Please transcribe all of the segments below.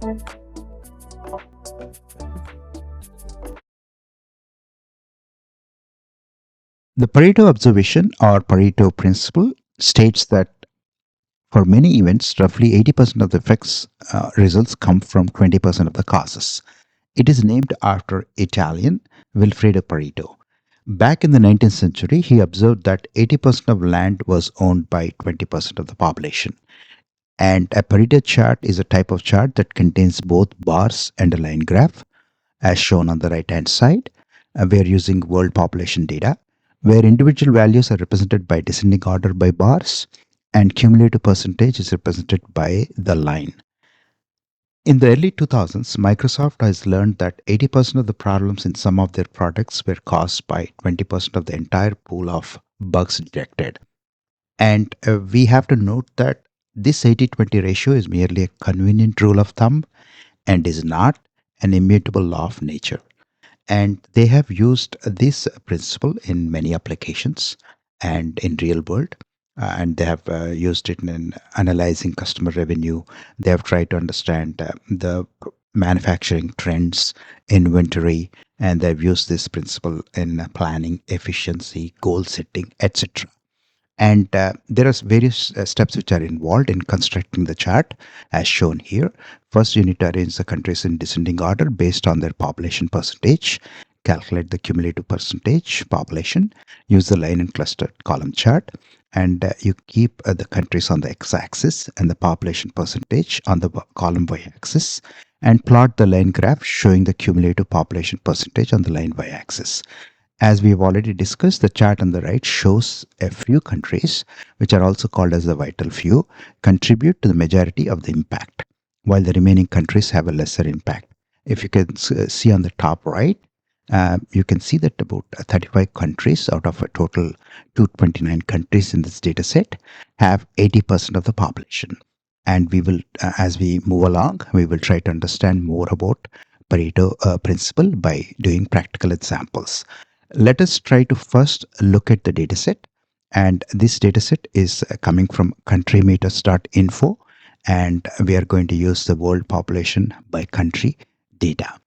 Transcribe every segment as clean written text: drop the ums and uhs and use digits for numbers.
The Pareto observation or Pareto principle states that for many events, roughly 80% of the effects results come from 20% of the causes. It is named after Italian Vilfredo Pareto. Back in the 19th century, he observed that 80% of land was owned by 20% of the population. And a Pareto chart is a type of chart that contains both bars and a line graph, as shown on the right hand side. We are using world population data, where individual values are represented by descending order by bars, and cumulative percentage is represented by the line. In the early 2000s, Microsoft has learned that 80% of the problems in some of their products were caused by 20% of the entire pool of bugs detected. And we have to note that this 80-20 ratio is merely a convenient rule of thumb and is not an immutable law of nature. And they have used this principle in many applications and in real world. And they have used it in analyzing customer revenue. They have tried to understand the manufacturing trends, inventory, and they've used this principle in planning, efficiency, goal setting, etc. And there are various steps which are involved in constructing the chart as shown here. First, you need to arrange the countries in descending order based on their population percentage. Calculate the cumulative percentage population. Use the line and cluster column chart. And you keep the countries on the x-axis and the population percentage on the column y-axis. And plot the line graph showing the cumulative population percentage on the line y-axis. As we have already discussed, the chart on the right shows a few countries, which are also called as the vital few, contribute to the majority of the impact, while the remaining countries have a lesser impact. If you can see on the top right, you can see that about 35 countries out of a total 229 countries in this data set have 80% of the population. And we will, as we move along, we will try to understand more about Pareto principle by doing practical examples. Let us try to first look at the dataset, and this dataset is coming from Countrymeters.info, and we are going to use the world population by country data.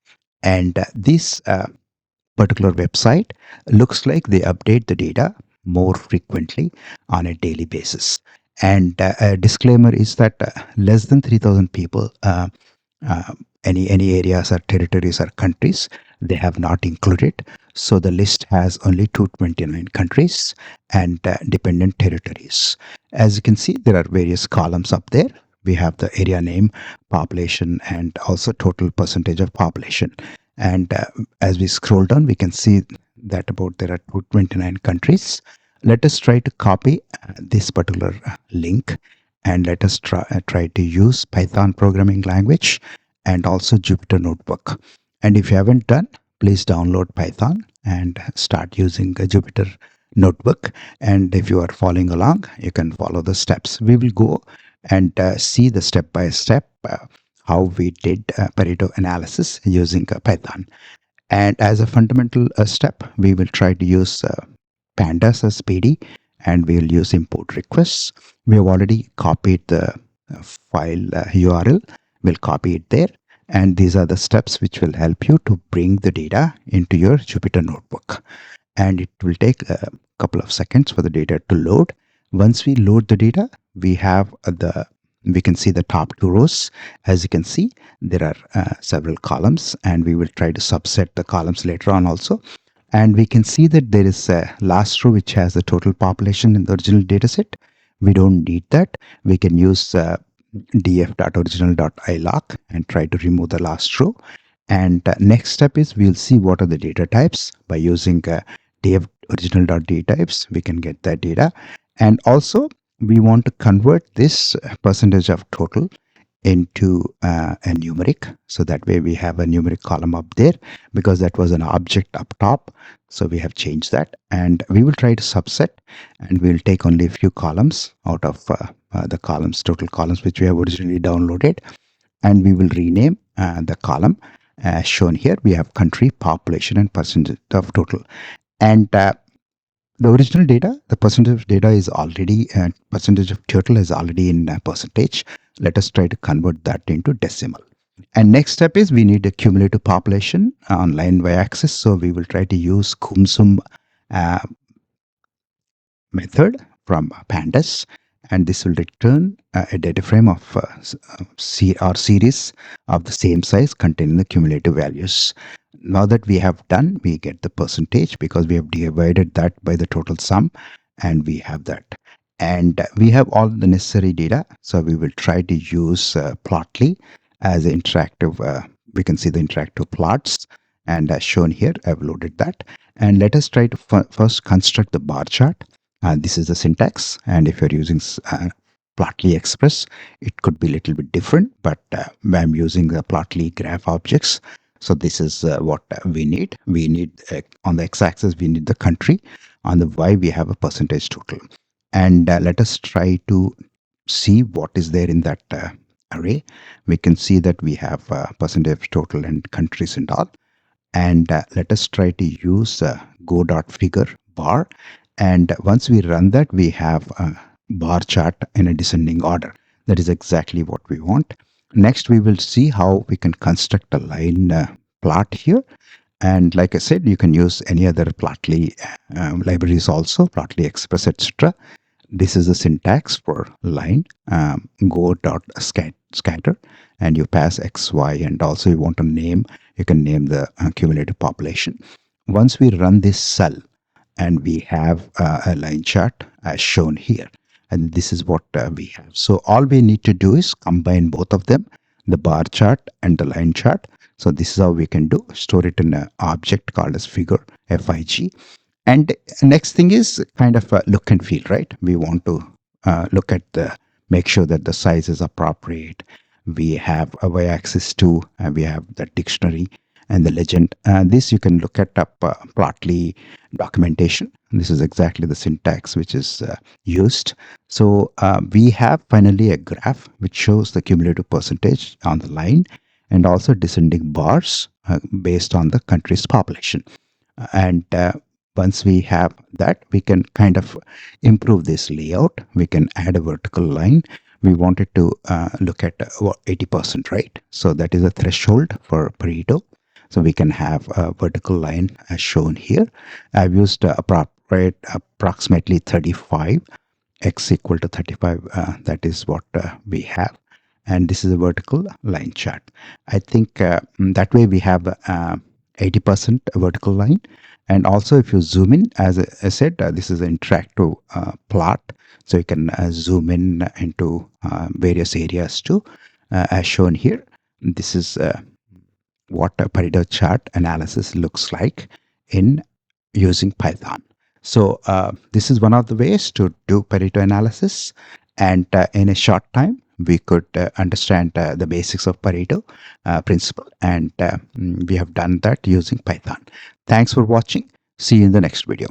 And this particular website looks like they update the data more frequently on a daily basis. And a disclaimer is that less than 3,000 people, any areas or territories or countries, they have not included. So the list has only 229 countries and dependent territories. As you can see, there are various columns up there. We have the area name, population, and also total percentage of population. And as we scroll down, we can see that there are 229 countries. Let us try to copy this particular link, and let us try to use Python programming language and also Jupyter Notebook. And if you haven't done, please download Python and start using a Jupyter Notebook. And if you are following along, you can follow the steps. We will go and see the step-by-step how we did Pareto analysis using Python. And as a fundamental step, we will try to use pandas as PD, and we will use import requests. We have already copied the file URL. We'll copy it there. And these are the steps which will help you to bring the data into your Jupyter Notebook. And it will take a couple of seconds for the data to load. Once we load the data, we can see the top two rows. As you can see, there are several columns, and we will try to subset the columns later on also. And we can see that there is a last row which has the total population in the original dataset. We don't need that. We can use df.original.iloc and try to remove the last row. And next step is we'll see what are the data types. By using df.original.dtypes, we can get that data. And also, we want to convert this percentage of total into a numeric. So that way we have a numeric column up there, because that was an object up top. So we have changed that, and we will try to subset, and we'll take only a few columns out of the total columns which we have originally downloaded, and we will rename the column as shown here. We have country, population, and percentage of total. And the original data, the percentage of data is already, percentage of total is already in percentage. Let us try to convert that into decimal. And next step is we need a cumulative population on line y-axis. So we will try to use CumSum uh, method from pandas, and this will return a data frame of or series of the same size containing the cumulative values. Now that we have done, we get the percentage because we have divided that by the total sum, and we have that. And we have all the necessary data, so we will try to use Plotly as an interactive. We can see the interactive plots, and as shown here, I've loaded that. And let us try to first construct the bar chart. This is the syntax, and if you're using Plotly Express, it could be a little bit different, but I'm using the Plotly graph objects. So this is what we need. We need on the x-axis, we need the country. On the y, we have a percentage total. And let us try to see what is there in that array. We can see that we have percentage total and countries and all. And let us try to use go.figure bar. And once we run that, we have a bar chart in a descending order. That is exactly what we want. Next, we will see how we can construct a line plot here. And like I said, you can use any other Plotly libraries also, Plotly Express, etc. This is the syntax for line go.scatter, and you pass x, y, and also you want to name, you can name the cumulative population. Once we run this cell, and we have a line chart as shown here, and this is what we have. So all we need to do is combine both of them, the bar chart and the line chart. So this is how we can do, store it in an object called as figure, FIG. And next thing is kind of a look and feel, right? We want to look at make sure that the size is appropriate. We have a y-axis too, and we have the dictionary and the legend. This you can look at up Plotly documentation. This is exactly the syntax which is used. So we have finally a graph which shows the cumulative percentage on the line and also descending bars based on the country's population. And once we have that, we can kind of improve this layout. We can add a vertical line. We wanted to look at 80%, right? So that is a threshold for Pareto. So we can have a vertical line as shown here. I've used approximately 35, x equal to 35. That is what we have. And this is a vertical line chart. I think that way we have 80% vertical line. And also if you zoom in, as I said, this is an interactive plot. So you can zoom in into various areas too, as shown here. This is what a Pareto chart analysis looks like in using Python. So this is one of the ways to do Pareto analysis. And in a short time, we could understand the basics of Pareto principle. And we have done that using Python. Thanks for watching. See you in the next video.